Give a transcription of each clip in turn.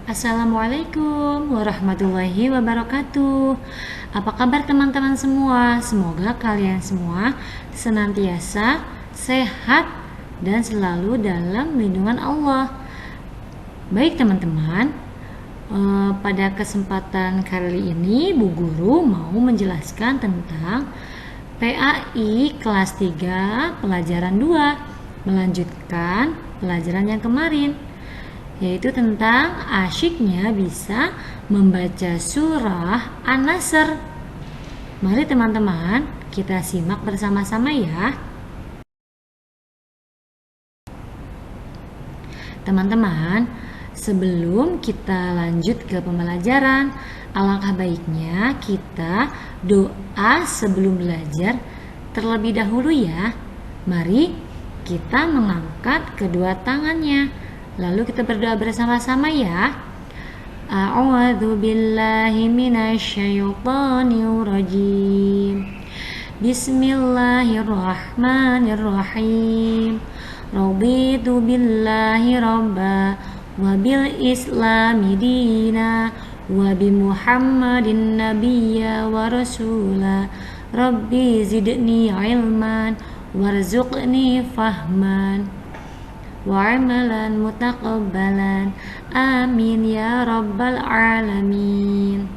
Assalamualaikum warahmatullahi wabarakatuh. Apa kabar teman-teman semua? Semoga kalian semua senantiasa sehat dan selalu dalam lindungan Allah. Baik teman-teman, pada kesempatan kali ini Bu Guru mau menjelaskan tentang PAI kelas 3 pelajaran 2, melanjutkan pelajaran yang kemarin, yaitu tentang asyiknya bisa membaca surah An-Nasr. Mari teman-teman kita simak bersama-sama ya. Teman-teman, sebelum kita lanjut ke pembelajaran, alangkah baiknya kita doa sebelum belajar terlebih dahulu ya. Mari kita mengangkat kedua tangannya. Lalu kita berdoa bersama-sama ya. A'udzu billahi minasyaitonir rajim. Bismillahirrahmanirrahim. Raditu billahi rabba wa bil islami dina wa bi Muhammadin nabiyya wa rasula. Rabbi zidni ilman warzuqni fahman wa'amalan mutaqabbalan, amin ya rabbal alamin.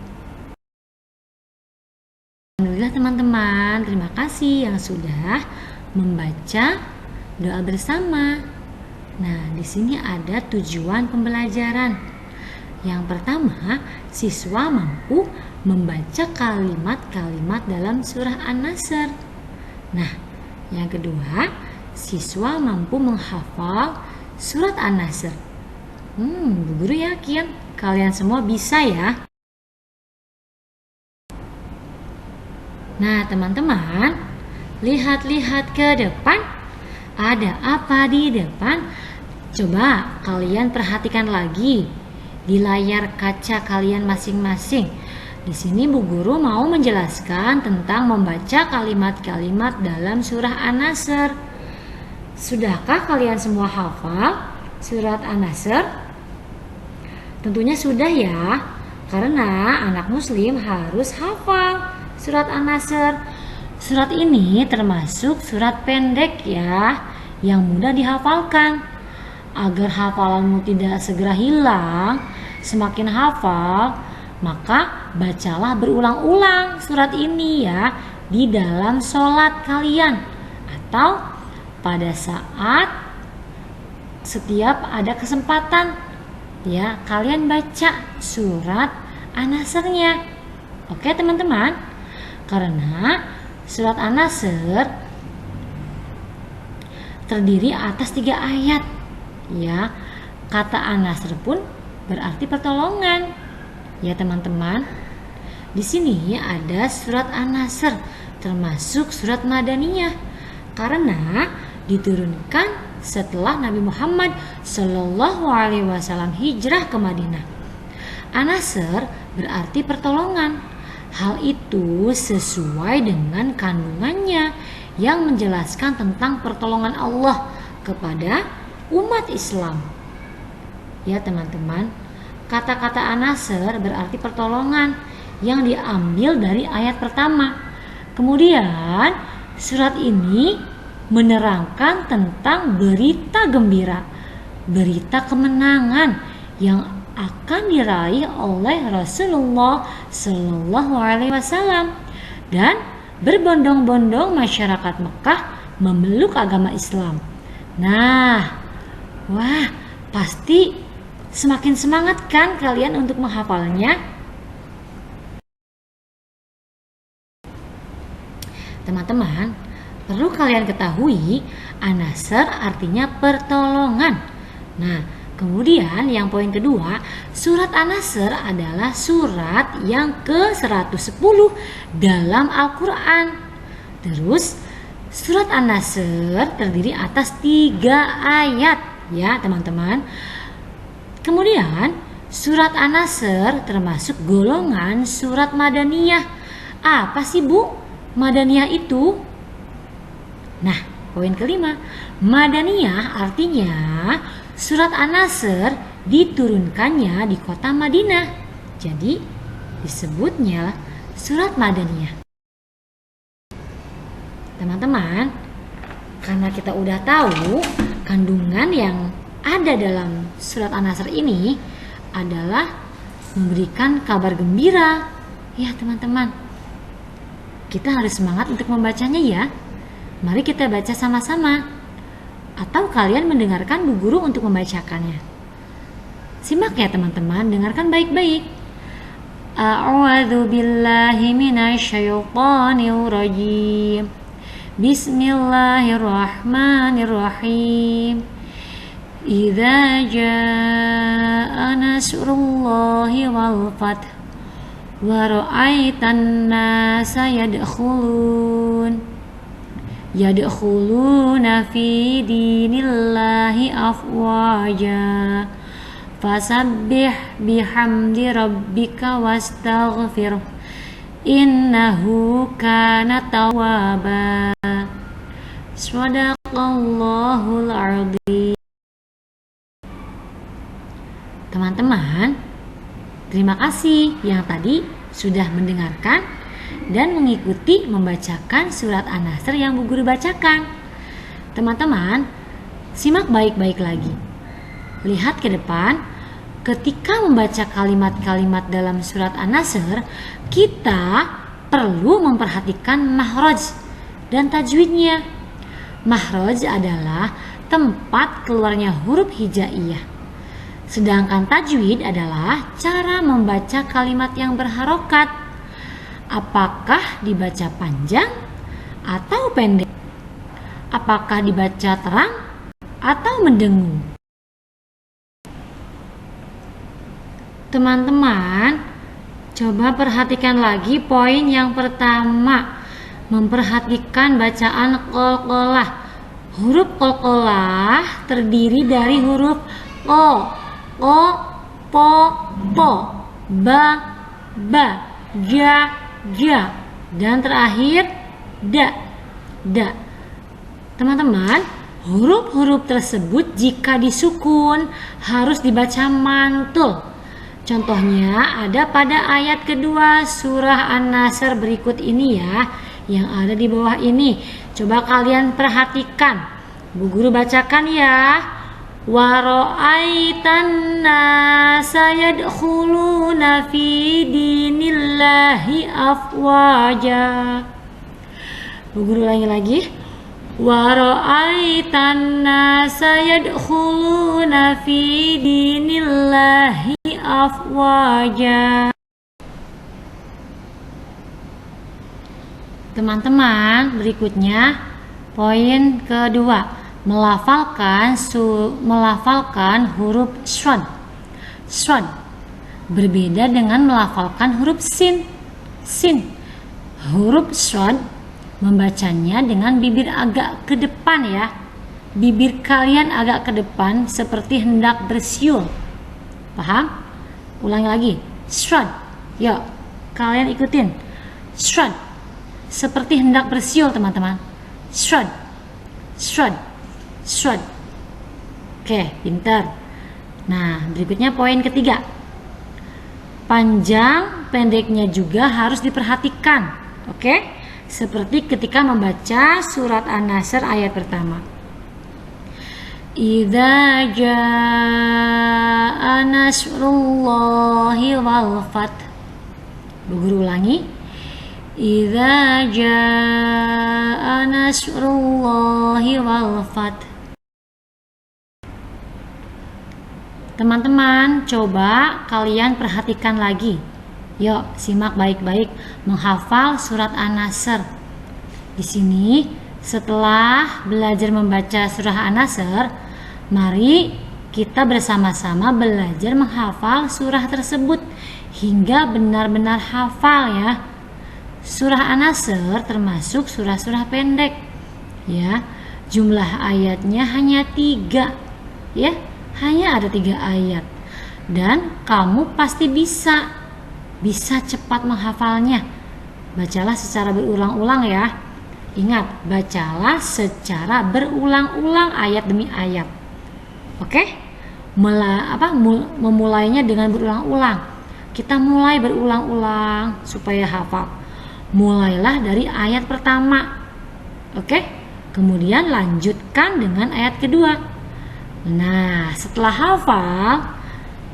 Alhamdulillah teman-teman, terima kasih yang sudah membaca doa bersama. Nah, di sini ada tujuan pembelajaran. Yang pertama, siswa mampu membaca kalimat-kalimat dalam surah An-Nasr. Nah, yang kedua, siswa mampu menghafal surat An-Nasr. Bu Guru yakin kalian semua bisa ya. Nah teman-teman, lihat-lihat ke depan. Ada apa di depan? Coba kalian perhatikan lagi di layar kaca kalian masing-masing. Di sini Bu Guru mau menjelaskan tentang membaca kalimat-kalimat dalam surah An-Nasr. Sudahkah kalian semua hafal surat An-Nasr? Tentunya sudah ya, karena anak muslim harus hafal surat An-Nasr. Surat ini termasuk surat pendek ya, yang mudah dihafalkan. Agar hafalanmu tidak segera hilang, semakin hafal, maka bacalah berulang-ulang surat ini ya di dalam sholat kalian, atau pada saat setiap ada kesempatan ya kalian baca surat An-Nasr-nya. Oke teman-teman, karena surat An-Nasr terdiri atas 3 ayat ya. Kata An-Nasr pun berarti pertolongan ya teman-teman. Di sini ada surat An-Nasr termasuk surat Madaniyah karena diturunkan setelah Nabi Muhammad Shallallahu Alaihi Wasallam hijrah ke Madinah. An-Nasr berarti pertolongan. Hal itu sesuai dengan kandungannya yang menjelaskan tentang pertolongan Allah kepada umat Islam. Ya teman-teman, kata-kata An-Nasr berarti pertolongan yang diambil dari ayat pertama. Kemudian surat ini menerangkan tentang berita gembira, berita kemenangan yang akan diraih oleh Rasulullah Shallallahu Alaihi Wasallam dan berbondong-bondong masyarakat Mekah memeluk agama Islam. Nah, wah, pasti semakin semangat kan kalian untuk menghafalnya? Teman-teman, perlu kalian ketahui, An-Nasr artinya pertolongan. Nah, kemudian yang poin kedua, surat An-Nasr adalah surat yang ke-110 dalam Al-Quran. Terus, surat An-Nasr terdiri atas 3 ayat ya teman-teman. Kemudian, surat An-Nasr termasuk golongan surat Madaniyah. Apa sih Bu Madaniyah itu? Nah, poin kelima, Madaniyah artinya surat An-Nasr diturunkannya di kota Madinah. Jadi disebutnya surat Madaniyah. Teman-teman, karena kita udah tahu kandungan yang ada dalam surat An-Nasr ini adalah memberikan kabar gembira. Ya teman-teman, kita harus semangat untuk membacanya ya. Mari kita baca sama-sama. Atau kalian mendengarkan Bu Guru untuk membacakannya. Simak ya teman-teman, dengarkan baik-baik. A'udzu billahi minasyaitonir rajim. Bismillahirrahmanirrahim. Idza jaa nasrullahi wal fath wa ra'aitan nasa yadkhuluna fi dinillahi afwaja fasabbih bihamdi rabbika wastaghfir innahu kana tawwaba. Shadaqallahul adzim. Teman-teman, terima kasih yang tadi sudah mendengarkan dan mengikuti membacakan surat An-Nasr yang Bu Guru bacakan. Teman-teman, simak baik-baik lagi. Lihat ke depan, ketika membaca kalimat-kalimat dalam surat An-Nasr, kita perlu memperhatikan makhraj dan tajwidnya. Makhraj adalah tempat keluarnya huruf hijaiyah. Sedangkan tajwid adalah cara membaca kalimat yang berharokat. Apakah dibaca panjang atau pendek? Apakah dibaca terang atau mendengung? Teman-teman, coba perhatikan lagi poin yang pertama. Memperhatikan bacaan qalqalah. Huruf qalqalah terdiri dari huruf q, po, po, ba, ja, dan terakhir da. Teman-teman, huruf-huruf tersebut jika disukun harus dibaca mantul. Contohnya ada pada ayat kedua surah An-Nasr berikut ini ya, yang ada di bawah ini. Coba kalian perhatikan. Bu Guru bacakan ya. Wa ra'aitan nasa yadkhuluna fi dinillahi afwaja. Bu Guru ulangi lagi. Wa ra'aitan nasa yadkhuluna fi dinillahi afwaja. Teman-teman, berikutnya poin kedua, melafalkan huruf shad. Berbeda dengan melafalkan huruf sin. Huruf shad membacanya dengan bibir agak ke depan ya. Bibir kalian agak ke depan seperti hendak bersiul. Paham? Ulangi lagi. Shad. Yuk, kalian ikutin. Shad. Seperti hendak bersiul teman-teman. Shad. Oke, pintar. Nah, berikutnya poin ketiga. Panjang pendeknya juga harus diperhatikan. Oke? Seperti ketika membaca surat An-Nasr ayat pertama. Idza jaa nasrullahi wal fath. Bu Guru ulangi. Idza jaa nasrullahi wal fath. Teman-teman, coba kalian perhatikan lagi. Yuk, simak baik-baik menghafal surat An-Nasr. Di sini, setelah belajar membaca surah An-Nasr, mari kita bersama-sama belajar menghafal surah tersebut hingga benar-benar hafal ya. Surah An-Nasr termasuk surah-surah pendek ya. Jumlah ayatnya hanya 3 ya, hanya ada 3 ayat. Dan kamu pasti bisa cepat menghafalnya. Bacalah secara berulang-ulang ya. Ingat, bacalah secara berulang-ulang ayat demi ayat. Oke? memulainya dengan berulang-ulang. Kita mulai berulang-ulang supaya hafal. Mulailah dari ayat pertama. Oke? Kemudian lanjutkan dengan ayat kedua. Nah, setelah hafal,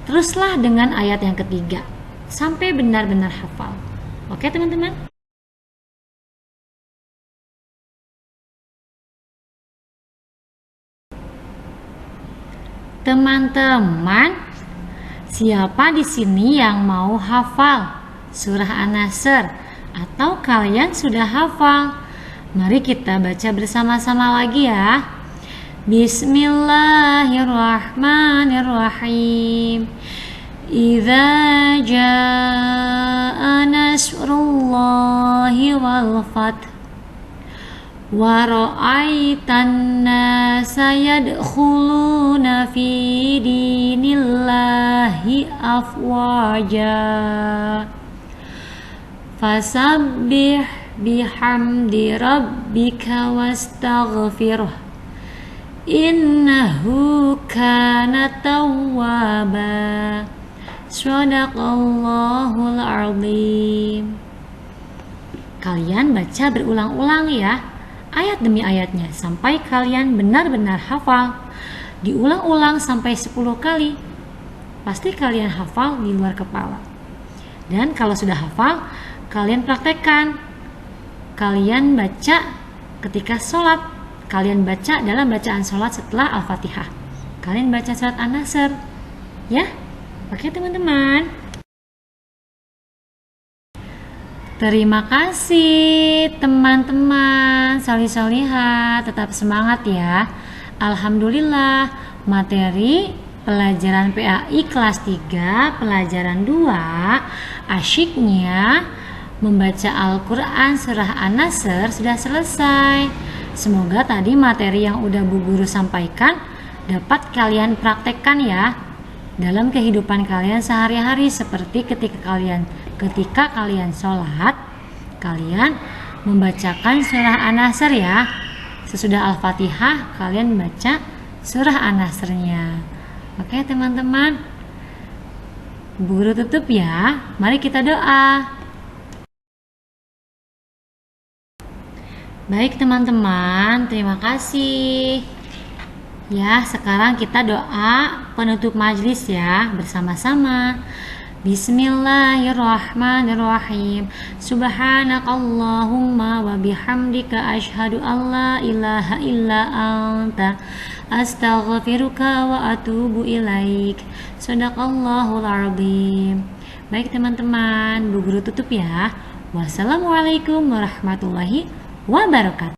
teruslah dengan ayat yang ketiga sampai benar-benar hafal. Oke, teman-teman? Teman-teman, siapa di sini yang mau hafal surah An-Nasr atau kalian sudah hafal? Mari kita baca bersama-sama lagi ya. Bismillahirrahmanirrahim. Idza jaa nasrullahi wal fath wa ra'aitan nasa yadkhuluna fi dinillahi afwaja fasabbih bihamdi rabbika wastaghfirhu innahu kana tawwaba. Shadaqallahul azim. Kalian baca berulang-ulang ya, ayat demi ayatnya sampai kalian benar-benar hafal. Diulang-ulang sampai 10 kali. Pasti kalian hafal di luar kepala. Dan kalau sudah hafal, kalian praktekkan. Kalian baca ketika sholat. Kalian baca dalam bacaan sholat setelah Al-Fatihah. Kalian baca surat An-Nasr. Ya, oke teman-teman. Terima kasih teman-teman solih-solihah, tetap semangat ya. Alhamdulillah, materi pelajaran PAI kelas 3 pelajaran 2 asyiknya membaca Al-Quran surah An-Nasr sudah selesai. Semoga tadi materi yang udah Bu Guru sampaikan dapat kalian praktekkan ya dalam kehidupan kalian sehari-hari, seperti ketika kalian sholat, kalian membacakan surah An-Nasr ya. Sesudah Al-Fatihah, kalian baca surah An-Nasrnya. Oke teman-teman, Bu Guru tutup ya. Mari kita doa. Baik teman-teman, terima kasih. Ya, sekarang kita doa penutup majelis ya, bersama-sama. Bismillahirrahmanirrahim. Subhanakallahumma wa bihamdika asyhadu an la ilaha illa anta astaghfiruka wa atubu ilaik. Shadaqallahul azim. Baik teman-teman, Bu Guru tutup ya. Wassalamualaikum warahmatullahi wabarakatuh.